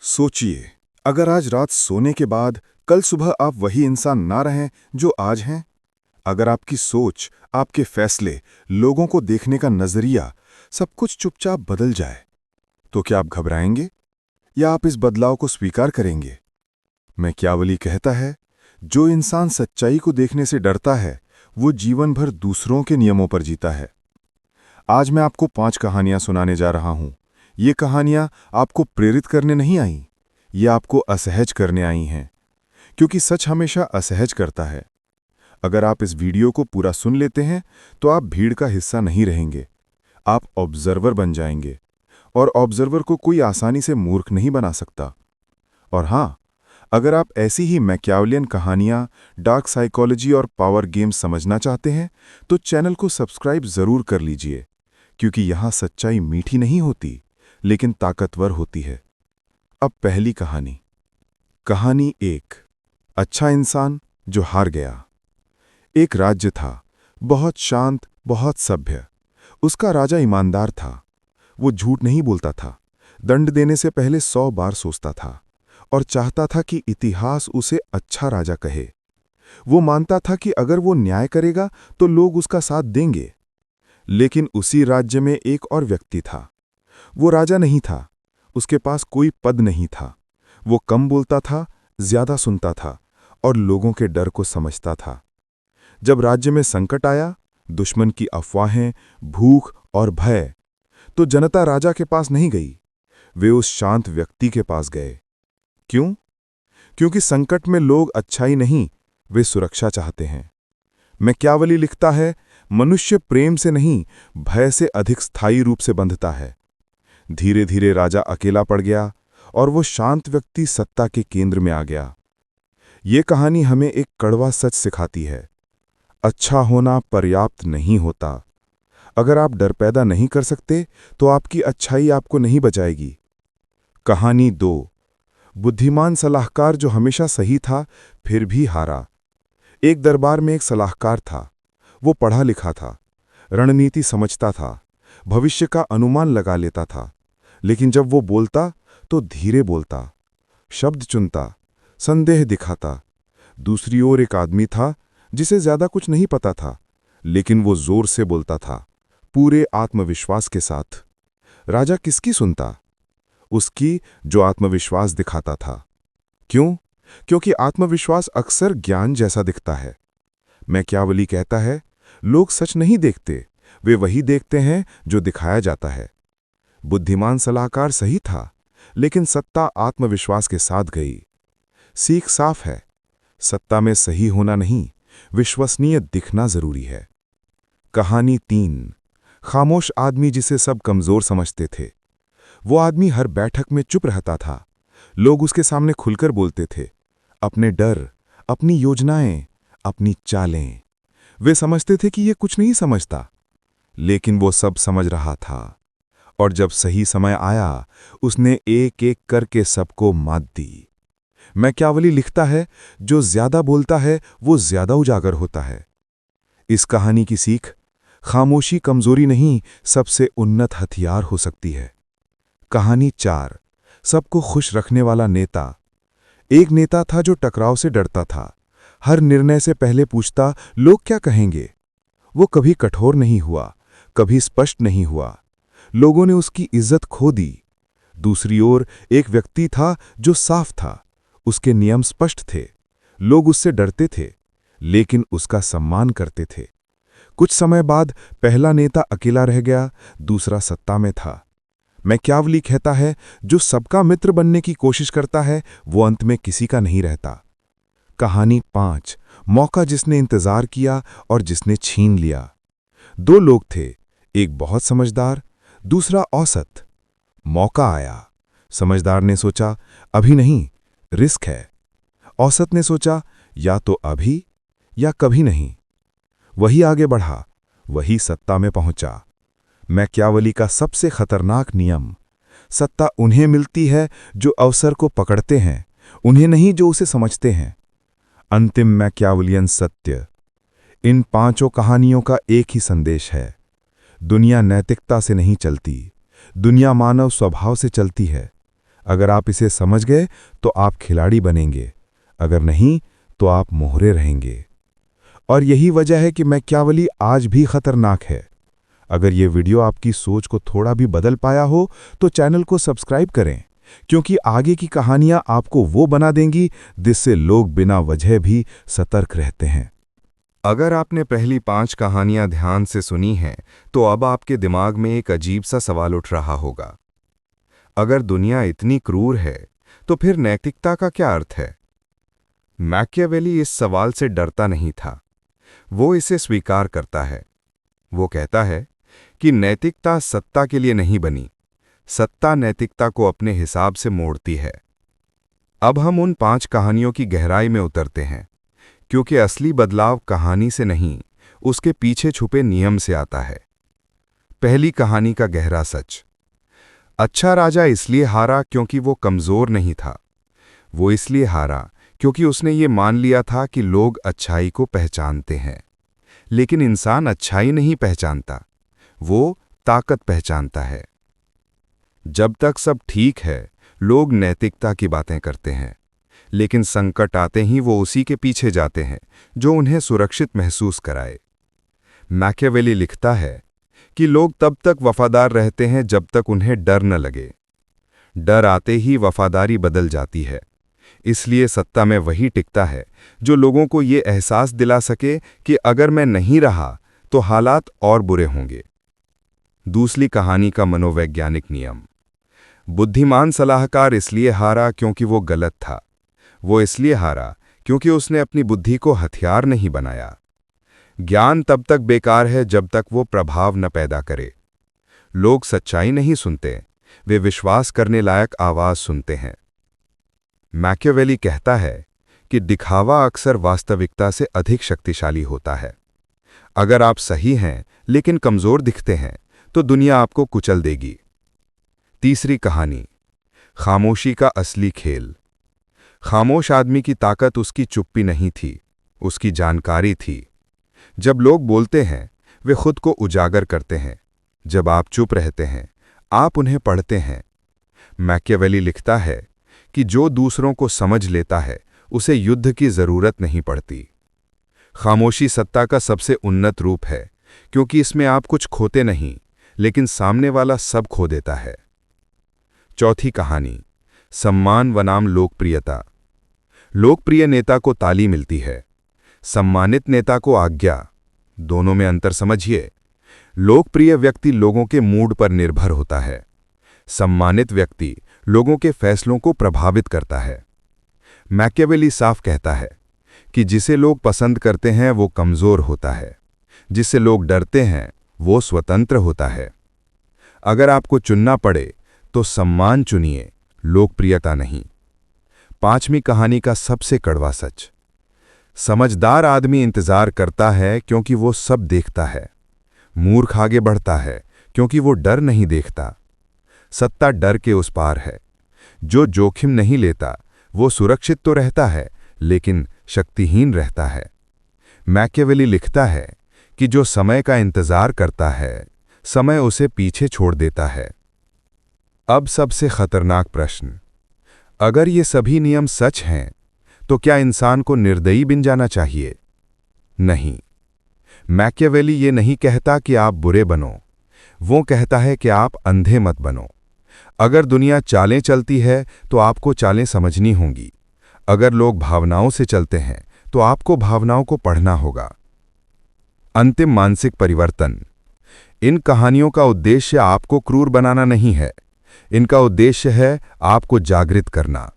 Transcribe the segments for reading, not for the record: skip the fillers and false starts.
सोचिए, अगर आज रात सोने के बाद कल सुबह आप वही इंसान ना रहें जो आज हैं। अगर आपकी सोच, आपके फैसले, लोगों को देखने का नजरिया, सब कुछ चुपचाप बदल जाए, तो क्या आप घबराएंगे या आप इस बदलाव को स्वीकार करेंगे? मैकियावेली कहता है, जो इंसान सच्चाई को देखने से डरता है, वो जीवन भर दूसरों के नियमों पर जीता है। आज मैं आपको 5 कहानियां सुनाने जा रहा हूं। ये कहानियां आपको प्रेरित करने नहीं आईं, ये आपको असहज करने आई हैं, क्योंकि सच हमेशा असहज करता है। अगर आप इस वीडियो को पूरा सुन लेते हैं, तो आप भीड़ का हिस्सा नहीं रहेंगे, आप ऑब्जर्वर बन जाएंगे। और ऑब्जर्वर को कोई आसानी से मूर्ख नहीं बना सकता। और हां, अगर आप ऐसी ही मैकियावेलियन कहानियां, डार्क साइकोलॉजी और पावर गेम्स समझना चाहते हैं, तो चैनल को सब्सक्राइब जरूर कर लीजिए, क्योंकि यहां सच्चाई मीठी नहीं होती, लेकिन ताकतवर होती है। अब पहली कहानी। कहानी 1। अच्छा इंसान जो हार गया। एक राज्य था, बहुत शांत, बहुत सभ्य। उसका राजा ईमानदार था। वो झूठ नहीं बोलता था, दंड देने से पहले 100 बार सोचता था, और चाहता था कि इतिहास उसे अच्छा राजा कहे। वो मानता था कि अगर वो न्याय करेगा तो लोग उसका साथ देंगे। लेकिन उसी राज्य में एक और व्यक्ति था। वो राजा नहीं था, उसके पास कोई पद नहीं था। वो कम बोलता था, ज्यादा सुनता था, और लोगों के डर को समझता था। जब राज्य में संकट आया, दुश्मन की अफवाहें, भूख और भय, तो जनता राजा के पास नहीं गई, वे उस शांत व्यक्ति के पास गए। क्यों? क्योंकि संकट में लोग अच्छाई नहीं, वे सुरक्षा चाहते हैं। मैकियावेली लिखता है, मनुष्य प्रेम से नहीं, भय से अधिक स्थायी रूप से बंधता है। धीरे धीरे राजा अकेला पड़ गया, और वो शांत व्यक्ति सत्ता के केंद्र में आ गया। ये कहानी हमें एक कड़वा सच सिखाती है। अच्छा होना पर्याप्त नहीं होता। अगर आप डर पैदा नहीं कर सकते, तो आपकी अच्छाई आपको नहीं बचाएगी। कहानी 2। बुद्धिमान सलाहकार जो हमेशा सही था, फिर भी हारा। एक दरबार में एक सलाहकार था। वो पढ़ा लिखा था, रणनीति समझता था, भविष्य का अनुमान लगा लेता था। लेकिन जब वो बोलता, तो धीरे बोलता, शब्द चुनता, संदेह दिखाता। दूसरी ओर एक आदमी था जिसे ज्यादा कुछ नहीं पता था, लेकिन वो जोर से बोलता था, पूरे आत्मविश्वास के साथ। राजा किसकी सुनता? उसकी जो आत्मविश्वास दिखाता था। क्यों? क्योंकि आत्मविश्वास अक्सर ज्ञान जैसा दिखता है। मैकियावेली कहता है, लोग सच नहीं देखते, वे वही देखते हैं जो दिखाया जाता है। बुद्धिमान सलाहकार सही था, लेकिन सत्ता आत्मविश्वास के साथ गई। सीख साफ है, सत्ता में सही होना नहीं, विश्वसनीय दिखना जरूरी है। कहानी 3। खामोश आदमी जिसे सब कमजोर समझते थे। वो आदमी हर बैठक में चुप रहता था। लोग उसके सामने खुलकर बोलते थे, अपने डर, अपनी योजनाएं, अपनी चालें। वे समझते थे कि ये कुछ नहीं समझता, लेकिन वो सब समझ रहा था। और जब सही समय आया, उसने एक एक करके सबको मात दी। मैकियावेली लिखता है, जो ज्यादा बोलता है वो ज्यादा उजागर होता है। इस कहानी की सीख, खामोशी कमजोरी नहीं, सबसे उन्नत हथियार हो सकती है। कहानी 4। सबको खुश रखने वाला नेता। एक नेता था जो टकराव से डरता था। हर निर्णय से पहले पूछता, लोग क्या कहेंगे। वो कभी कठोर नहीं हुआ, कभी स्पष्ट नहीं हुआ। लोगों ने उसकी इज्जत खो दी। दूसरी ओर एक व्यक्ति था जो साफ था, उसके नियम स्पष्ट थे। लोग उससे डरते थे, लेकिन उसका सम्मान करते थे। कुछ समय बाद पहला नेता अकेला रह गया, दूसरा सत्ता में था। मैकियावेली कहता है, जो सबका मित्र बनने की कोशिश करता है, वो अंत में किसी का नहीं रहता। कहानी 5। मौका जिसने इंतजार किया और जिसने छीन लिया। 2 लोग थे, एक बहुत समझदार, दूसरा औसत। मौका आया। समझदार ने सोचा, अभी नहीं, रिस्क है। औसत ने सोचा, या तो अभी या कभी नहीं। वही आगे बढ़ा, वही सत्ता में पहुंचा। मैकियावेली का सबसे खतरनाक नियम, सत्ता उन्हें मिलती है जो अवसर को पकड़ते हैं, उन्हें नहीं जो उसे समझते हैं। अंतिम मैकियावेलियन सत्य। इन 5 कहानियों का एक ही संदेश है, दुनिया नैतिकता से नहीं चलती, दुनिया मानव स्वभाव से चलती है। अगर आप इसे समझ गए तो आप खिलाड़ी बनेंगे, अगर नहीं तो आप मोहरे रहेंगे। और यही वजह है कि मैकियावेली आज भी खतरनाक है। अगर ये वीडियो आपकी सोच को थोड़ा भी बदल पाया हो तो चैनल को सब्सक्राइब करें, क्योंकि आगे की कहानियां आपको वो बना देंगी जिससे लोग बिना वजह भी सतर्क रहते हैं। अगर आपने पहली 5 कहानियां ध्यान से सुनी हैं, तो अब आपके दिमाग में एक अजीब सा सवाल उठ रहा होगा। अगर दुनिया इतनी क्रूर है, तो फिर नैतिकता का क्या अर्थ है? मैकियावेली इस सवाल से डरता नहीं था, वो इसे स्वीकार करता है। वो कहता है कि नैतिकता सत्ता के लिए नहीं बनी, सत्ता नैतिकता को अपने हिसाब से मोड़ती है। अब हम उन 5 कहानियों की गहराई में उतरते हैं, क्योंकि असली बदलाव कहानी से नहीं, उसके पीछे छुपे नियम से आता है। पहली कहानी का गहरा सच। अच्छा राजा इसलिए हारा क्योंकि वो कमजोर नहीं था। वो इसलिए हारा क्योंकि उसने ये मान लिया था कि लोग अच्छाई को पहचानते हैं, लेकिन इंसान अच्छाई नहीं पहचानता, वो ताकत पहचानता है। जब तक सब ठीक है, लोग नैतिकता की बातें करते हैं, लेकिन संकट आते ही वो उसी के पीछे जाते हैं जो उन्हें सुरक्षित महसूस कराए। मैकियावेली लिखता है कि लोग तब तक वफादार रहते हैं जब तक उन्हें डर न लगे। डर आते ही वफादारी बदल जाती है। इसलिए सत्ता में वही टिकता है जो लोगों को ये एहसास दिला सके कि अगर मैं नहीं रहा तो हालात और बुरे होंगे। दूसरी कहानी का मनोवैज्ञानिक नियम। बुद्धिमान सलाहकार इसलिए हारा क्योंकि वो गलत था। वो इसलिए हारा क्योंकि उसने अपनी बुद्धि को हथियार नहीं बनाया। ज्ञान तब तक बेकार है जब तक वो प्रभाव न पैदा करे। लोग सच्चाई नहीं सुनते, वे विश्वास करने लायक आवाज सुनते हैं। मैकियावेली कहता है कि दिखावा अक्सर वास्तविकता से अधिक शक्तिशाली होता है। अगर आप सही हैं लेकिन कमजोर दिखते हैं तो दुनिया आपको कुचल देगी। तीसरी कहानी, खामोशी का असली खेल। खामोश आदमी की ताकत उसकी चुप्पी नहीं थी, उसकी जानकारी थी। जब लोग बोलते हैं, वे खुद को उजागर करते हैं। जब आप चुप रहते हैं, आप उन्हें पढ़ते हैं। मैकियावेली लिखता है कि जो दूसरों को समझ लेता है, उसे युद्ध की जरूरत नहीं पड़ती। खामोशी सत्ता का सबसे उन्नत रूप है, क्योंकि इसमें आप कुछ खोते नहीं, लेकिन सामने वाला सब खो देता है। चौथी कहानी, सम्मान बनाम लोकप्रियता। लोकप्रिय नेता को ताली मिलती है, सम्मानित नेता को आज्ञा। दोनों में अंतर समझिए। लोकप्रिय व्यक्ति लोगों के मूड पर निर्भर होता है, सम्मानित व्यक्ति लोगों के फैसलों को प्रभावित करता है। मैकियावेली साफ कहता है कि जिसे लोग पसंद करते हैं वो कमजोर होता है, जिससे लोग डरते हैं वो स्वतंत्र होता है। अगर आपको चुनना पड़े तो सम्मान चुनिए, लोकप्रियता नहीं। पांचवी कहानी का सबसे कड़वा सच। समझदार आदमी इंतजार करता है क्योंकि वो सब देखता है। मूर्ख आगे बढ़ता है क्योंकि वो डर नहीं देखता। सत्ता डर के उस पार है। जो जोखिम नहीं लेता वो सुरक्षित तो रहता है, लेकिन शक्तिहीन रहता है। मैकियावेली लिखता है कि जो समय का इंतजार करता है, समय उसे पीछे छोड़ देता है। अब सबसे खतरनाक प्रश्न, अगर ये सभी नियम सच हैं, तो क्या इंसान को निर्दयी बन जाना चाहिए? नहीं। मैकियावेली ये नहीं कहता कि आप बुरे बनो, वो कहता है कि आप अंधे मत बनो। अगर दुनिया चालें चलती है तो आपको चालें समझनी होंगी। अगर लोग भावनाओं से चलते हैं तो आपको भावनाओं को पढ़ना होगा। अंतिम मानसिक परिवर्तन। इन कहानियों का उद्देश्य आपको क्रूर बनाना नहीं है, इनका उद्देश्य है आपको जागृत करना।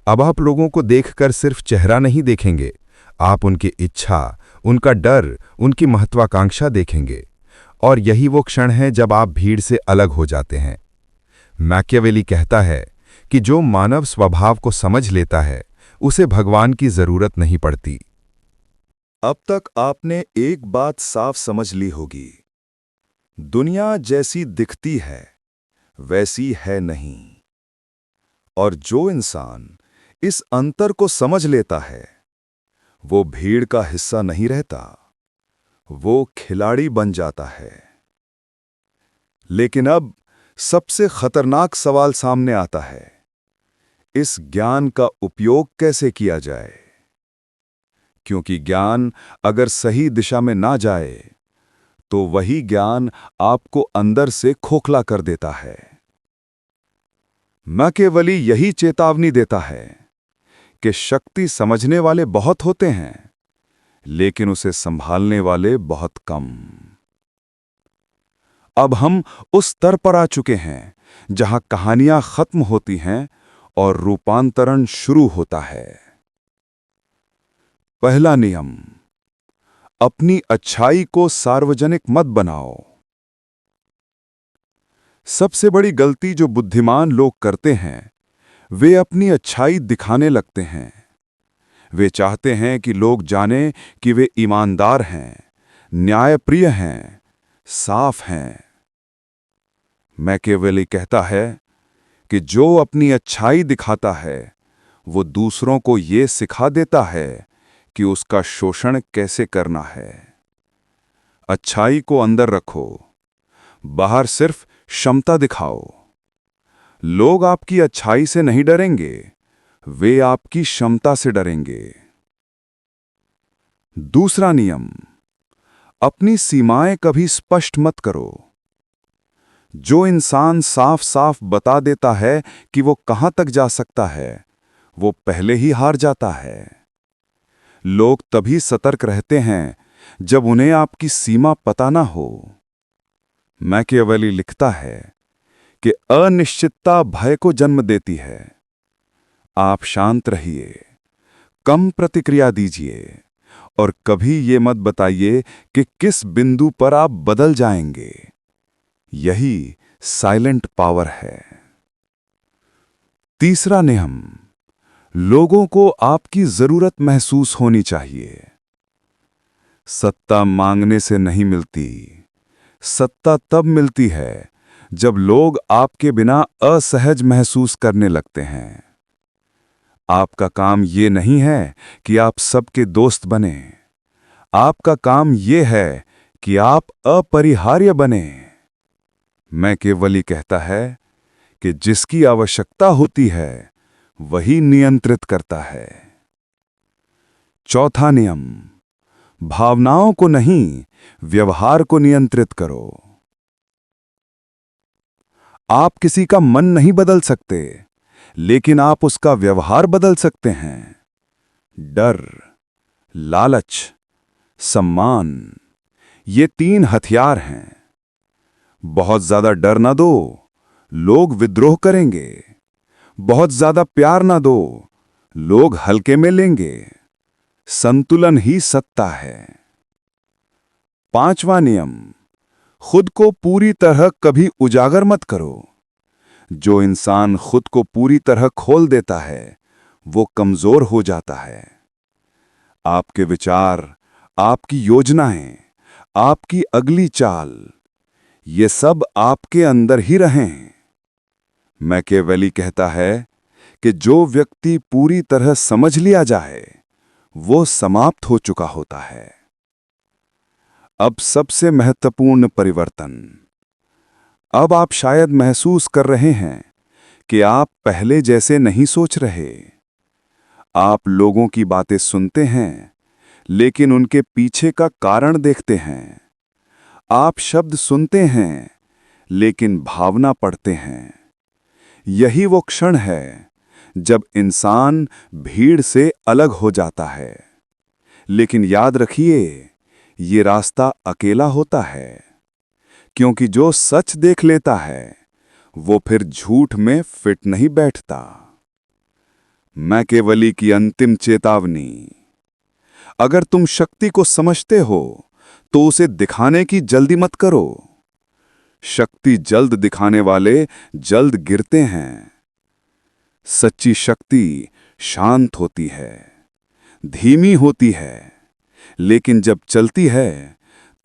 अब आप लोगों को देखकर सिर्फ चेहरा नहीं देखेंगे, आप उनकी इच्छा, उनका डर, उनकी महत्वाकांक्षा देखेंगे। और यही वो क्षण है जब आप भीड़ से अलग हो जाते हैं। मैकियावेली कहता है कि जो मानव स्वभाव को समझ लेता है, उसे भगवान की जरूरत नहीं पड़ती। अब तक आपने एक बात साफ समझ ली होगी, दुनिया जैसी दिखती है वैसी है नहीं। और जो इंसान इस अंतर को समझ लेता है, वो भीड़ का हिस्सा नहीं रहता, वो खिलाड़ी बन जाता है। लेकिन अब सबसे खतरनाक सवाल सामने आता है, इस ज्ञान का उपयोग कैसे किया जाए, क्योंकि ज्ञान अगर सही दिशा में ना जाए तो वही ज्ञान आपको अंदर से खोखला कर देता है। मैकियावेली यही चेतावनी देता है कि शक्ति समझने वाले बहुत होते हैं, लेकिन उसे संभालने वाले बहुत कम। अब हम उस स्तर पर आ चुके हैं जहां कहानियां खत्म होती हैं और रूपांतरण शुरू होता है। पहला नियम, अपनी अच्छाई को सार्वजनिक मत बनाओ। सबसे बड़ी गलती जो बुद्धिमान लोग करते हैं, वे अपनी अच्छाई दिखाने लगते हैं। वे चाहते हैं कि लोग जानें कि वे ईमानदार हैं, न्यायप्रिय हैं, साफ हैं। मैकियावेली कहता है कि जो अपनी अच्छाई दिखाता है, वो दूसरों को ये सिखा देता है कि उसका शोषण कैसे करना है। अच्छाई को अंदर रखो, बाहर सिर्फ क्षमता दिखाओ। लोग आपकी अच्छाई से नहीं डरेंगे, वे आपकी क्षमता से डरेंगे। दूसरा नियम, अपनी सीमाएं कभी स्पष्ट मत करो। जो इंसान साफ साफ बता देता है कि वो कहां तक जा सकता है, वो पहले ही हार जाता है। लोग तभी सतर्क रहते हैं जब उन्हें आपकी सीमा पता ना हो। मैकियावेली लिखता है कि अनिश्चितता भय को जन्म देती है। आप शांत रहिए, कम प्रतिक्रिया दीजिए और कभी ये मत बताइए कि किस बिंदु पर आप बदल जाएंगे। यही साइलेंट पावर है। तीसरा नियम, लोगों को आपकी जरूरत महसूस होनी चाहिए। सत्ता मांगने से नहीं मिलती। सत्ता तब मिलती है जब लोग आपके बिना असहज महसूस करने लगते हैं। आपका काम ये नहीं है कि आप सबके दोस्त बने। आपका काम ये है कि आप अपरिहार्य बने। मैकियावेली कहता है कि जिसकी आवश्यकता होती है वही नियंत्रित करता है। चौथा नियम, भावनाओं को नहीं, व्यवहार को नियंत्रित करो। आप किसी का मन नहीं बदल सकते, लेकिन आप उसका व्यवहार बदल सकते हैं। डर, लालच, सम्मान, ये 3 हथियार हैं। बहुत ज्यादा डर ना दो, लोग विद्रोह करेंगे। बहुत ज्यादा प्यार ना दो, लोग हल्के में लेंगे। संतुलन ही सत्ता है। पांचवा नियम, खुद को पूरी तरह कभी उजागर मत करो। जो इंसान खुद को पूरी तरह खोल देता है, वो कमजोर हो जाता है। आपके विचार, आपकी योजनाएं, आपकी अगली चाल, ये सब आपके अंदर ही रहें। मैकियावेली कहता है कि जो व्यक्ति पूरी तरह समझ लिया जाए, वो समाप्त हो चुका होता है। अब सबसे महत्वपूर्ण परिवर्तन। अब आप शायद महसूस कर रहे हैं कि आप पहले जैसे नहीं सोच रहे। आप लोगों की बातें सुनते हैं, लेकिन उनके पीछे का कारण देखते हैं। आप शब्द सुनते हैं, लेकिन भावना पढ़ते हैं। यही वो क्षण है जब इंसान भीड़ से अलग हो जाता है। लेकिन याद रखिए, ये रास्ता अकेला होता है, क्योंकि जो सच देख लेता है वो फिर झूठ में फिट नहीं बैठता। मैकियावेली की अंतिम चेतावनी। अगर तुम शक्ति को समझते हो तो उसे दिखाने की जल्दी मत करो। शक्ति जल्द दिखाने वाले जल्द गिरते हैं। सच्ची शक्ति शांत होती है, धीमी होती है, लेकिन जब चलती है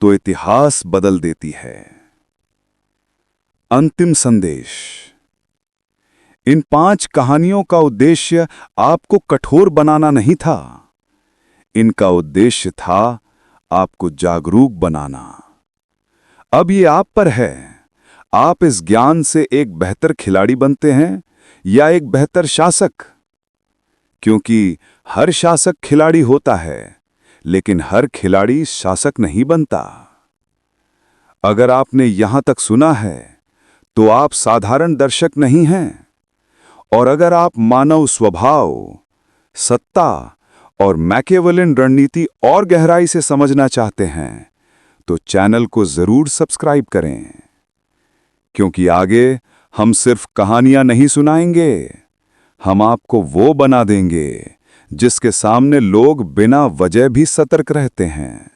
तो इतिहास बदल देती है। अंतिम संदेश। इन 5 कहानियों का उद्देश्य आपको कठोर बनाना नहीं था। इनका उद्देश्य था आपको जागरूक बनाना। अब ये आप पर है। आप इस ज्ञान से एक बेहतर खिलाड़ी बनते हैं या एक बेहतर शासक? क्योंकि हर शासक खिलाड़ी होता है, लेकिन हर खिलाड़ी शासक नहीं बनता। अगर आपने यहां तक सुना है, तो आप साधारण दर्शक नहीं हैं। और अगर आप मानव स्वभाव, सत्ता और मैकियावेलियन रणनीति और गहराई से समझना चाहते हैं, तो चैनल को जरूर सब्सक्राइब करें। क्योंकि आगे हम सिर्फ कहानियां नहीं सुनाएंगे, हम आपको वो बना देंगे जिसके सामने लोग बिना वजह भी सतर्क रहते हैं।